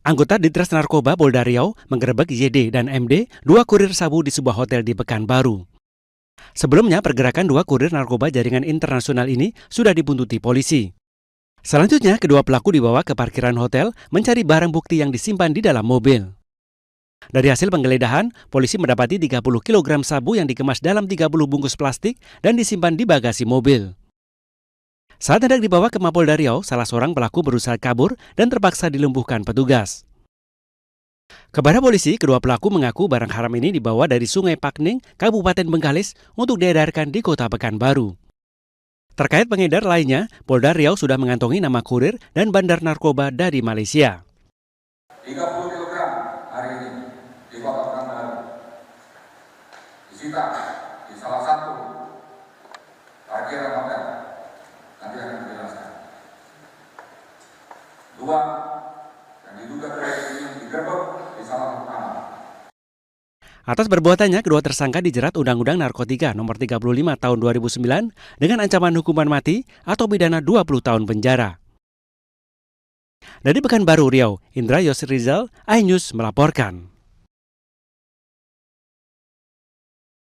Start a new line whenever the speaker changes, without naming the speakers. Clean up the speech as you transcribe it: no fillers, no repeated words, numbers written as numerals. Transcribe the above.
Anggota Ditres Narkoba Polda Riau menggerebek YD dan MD, dua kurir sabu di sebuah hotel di Pekanbaru. Sebelumnya, pergerakan dua kurir narkoba jaringan internasional ini sudah dibuntuti polisi. Selanjutnya, kedua pelaku dibawa ke parkiran hotel mencari barang bukti yang disimpan di dalam mobil. Dari hasil penggeledahan, polisi mendapati 30 kg sabu yang dikemas dalam 30 bungkus plastik dan disimpan di bagasi mobil. Saat hendak dibawa ke Mapolda Riau, salah seorang pelaku berusaha kabur dan terpaksa dilumpuhkan petugas. Kepada polisi, kedua pelaku mengaku barang haram ini dibawa dari Sungai Pakning, Kabupaten Bengkalis untuk diedarkan di Kota Pekanbaru. Terkait pengedar lainnya, Polda Riau sudah mengantongi nama kurir dan bandar narkoba dari Malaysia.
30 kg hari ini di Kota Pekanbaru disita di salah satu parkiran hotel. Nanti akan dijelaskan. Dua yang diduga kurir ini digerebek di salah satu kamar.
Atas perbuatannya, kedua tersangka dijerat Undang-Undang Narkotika Nomor 35 Tahun 2009 dengan ancaman hukuman mati atau pidana 20 tahun penjara. Dari Pekanbaru Riau, Indra Yosri Rizal, iNews melaporkan.